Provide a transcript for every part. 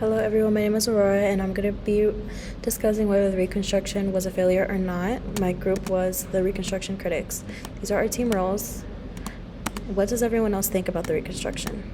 Hello everyone, my name is Aurora and I'm going to be discussing whether the Reconstruction was a failure or not. My group was the Reconstruction Critics. These are our team roles. What does everyone else think about the Reconstruction?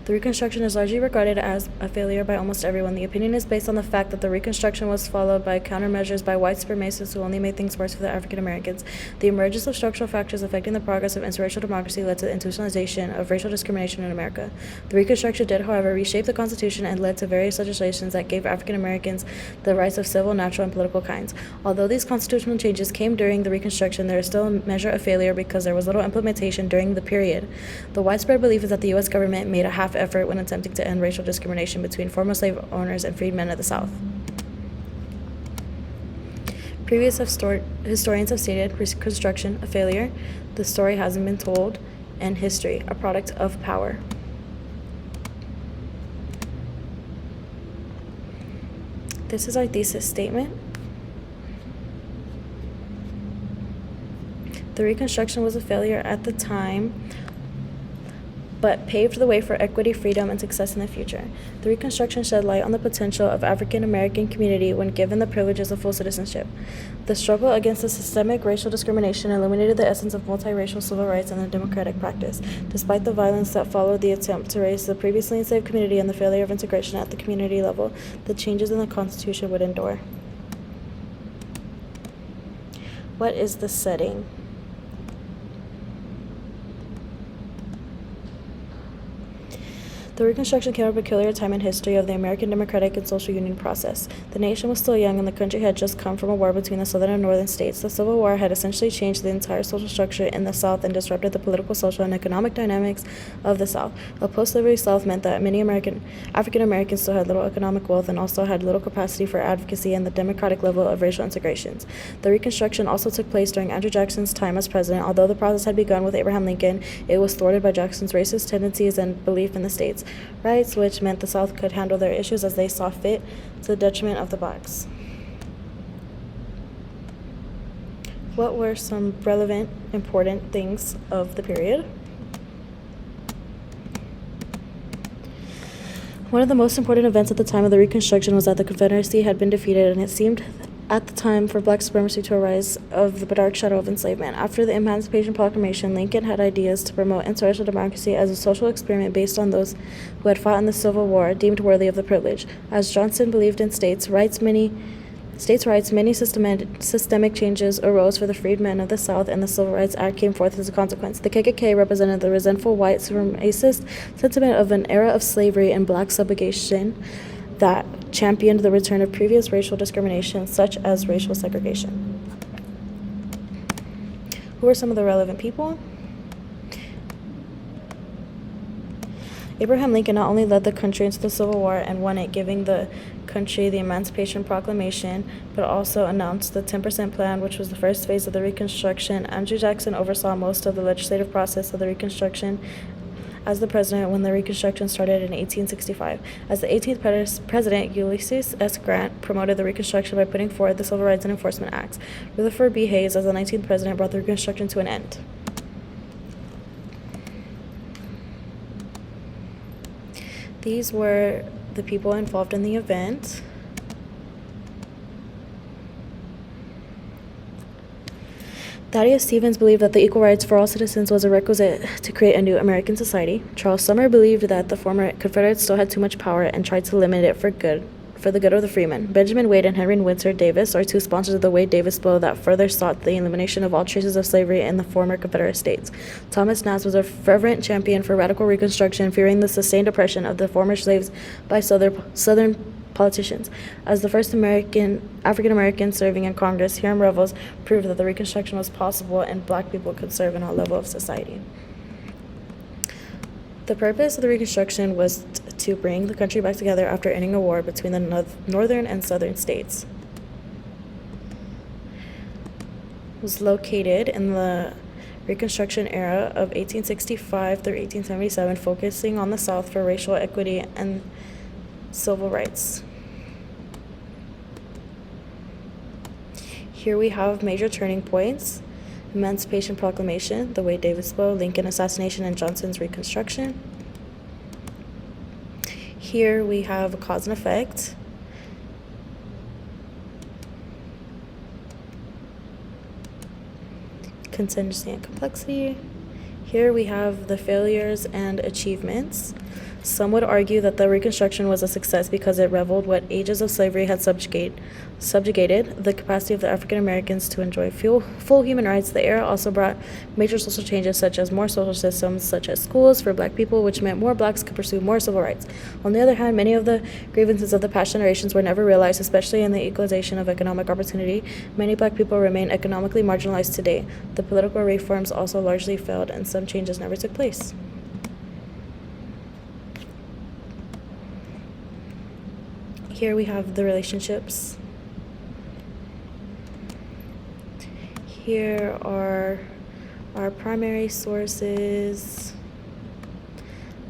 The Reconstruction is largely regarded as a failure by almost everyone. The opinion is based on the fact that the Reconstruction was followed by countermeasures by white supremacists who only made things worse for the African Americans. The emergence of structural factors affecting the progress of interracial democracy led to the institutionalization of racial discrimination in America. The Reconstruction did, however, reshape the Constitution and led to various legislations that gave African Americans the rights of civil, natural, and political kinds. Although these constitutional changes came during the Reconstruction, there is still a measure of failure because there was little implementation during the period. The widespread belief is that the U.S. government made a half effort when attempting to end racial discrimination between former slave owners and freedmen of the South. Previous historians have stated Reconstruction a failure, the story hasn't been told, and history a product of power. This is our thesis statement. The Reconstruction was a failure at the time, but paved the way for equity, freedom, and success in the future. The Reconstruction shed light on the potential of African American community when given the privileges of full citizenship. The struggle against the systemic racial discrimination illuminated the essence of multiracial civil rights and the democratic practice. Despite the violence that followed the attempt to raise the previously enslaved community and the failure of integration at the community level, the changes in the Constitution would endure. What is the setting? The Reconstruction came at a peculiar time in history of the American democratic and social union process. The nation was still young and the country had just come from a war between the southern and northern states. The Civil War had essentially changed the entire social structure in the South and disrupted the political, social, and economic dynamics of the South. A post-slavery South meant that many African Americans still had little economic wealth and also had little capacity for advocacy and the democratic level of racial integrations. The Reconstruction also took place during Andrew Jackson's time as president. Although the process had begun with Abraham Lincoln, it was thwarted by Jackson's racist tendencies and belief in the states' rights, which meant the South could handle their issues as they saw fit to the detriment of the blacks. What were some relevant, important things of the period? One of the most important events at the time of the Reconstruction was that the Confederacy had been defeated, and it seemed at the time for black supremacy to arise of the dark shadow of enslavement. After the Emancipation Proclamation, Lincoln had ideas to promote interracial democracy as a social experiment based on those who had fought in the Civil War, deemed worthy of the privilege. As Johnson believed in states' rights, many systemic changes arose for the freedmen of the South, and the Civil Rights Act came forth as a consequence. The KKK represented the resentful white supremacist sentiment of an era of slavery and black subjugation that championed the return of previous racial discrimination, such as racial segregation. Who are some of the relevant people? Abraham Lincoln not only led the country into the Civil War and won it, giving the country the Emancipation Proclamation, but also announced the 10% Plan, which was the first phase of the Reconstruction. Andrew Jackson oversaw most of the legislative process of the Reconstruction as the president when the Reconstruction started in 1865. As the 18th president, Ulysses S. Grant promoted the Reconstruction by putting forward the Civil Rights and Enforcement Acts. Rutherford B. Hayes, as the 19th president, brought the Reconstruction to an end. These were the people involved in the event. Thaddeus Stevens believed that the equal rights for all citizens was a requisite to create a new American society. Charles Sumner believed that the former Confederates still had too much power and tried to limit it for the good of the freemen. Benjamin Wade and Henry Windsor Davis are two sponsors of the Wade-Davis bill that further sought the elimination of all traces of slavery in the former Confederate states. Thomas Nast was a fervent champion for radical Reconstruction, fearing the sustained oppression of the former slaves by Southern politicians. As the first African American serving in Congress, Hiram Revels proved that the Reconstruction was possible and black people could serve in all levels of society. The purpose of the Reconstruction was to bring the country back together after ending a war between the northern and southern states. It was located in the Reconstruction era of 1865 through 1877, focusing on the South for racial equity and civil rights. Here we have major turning points: Emancipation Proclamation, the Wade-Davis Bill, Lincoln assassination, and Johnson's Reconstruction. Here we have cause and effect. Contingency and complexity. Here we have the failures and achievements. Some would argue that the Reconstruction was a success because it reveled what ages of slavery had subjugated the capacity of the African Americans to enjoy full human rights. The era also brought major social changes, such as more social systems, such as schools for black people, which meant more blacks could pursue more civil rights. On the other hand, many of the grievances of the past generations were never realized, especially in the equalization of economic opportunity. Many black people remain economically marginalized today. The political reforms also largely failed, and some changes never took place. Here we have the relationships. Here are our primary sources,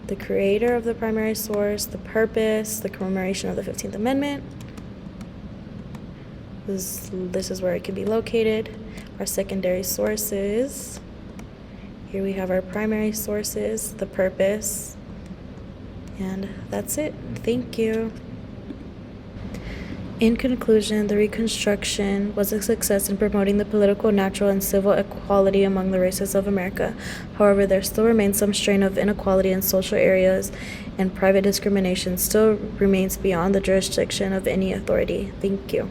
the creator of the primary source, the purpose, the commemoration of the 15th Amendment. This is where it can be located. Our secondary sources. Here we have our primary sources, the purpose, and that's it. Thank you. In conclusion, the Reconstruction was a success in promoting the political, natural, and civil equality among the races of America. However, there still remains some strain of inequality in social areas, and private discrimination still remains beyond the jurisdiction of any authority. Thank you.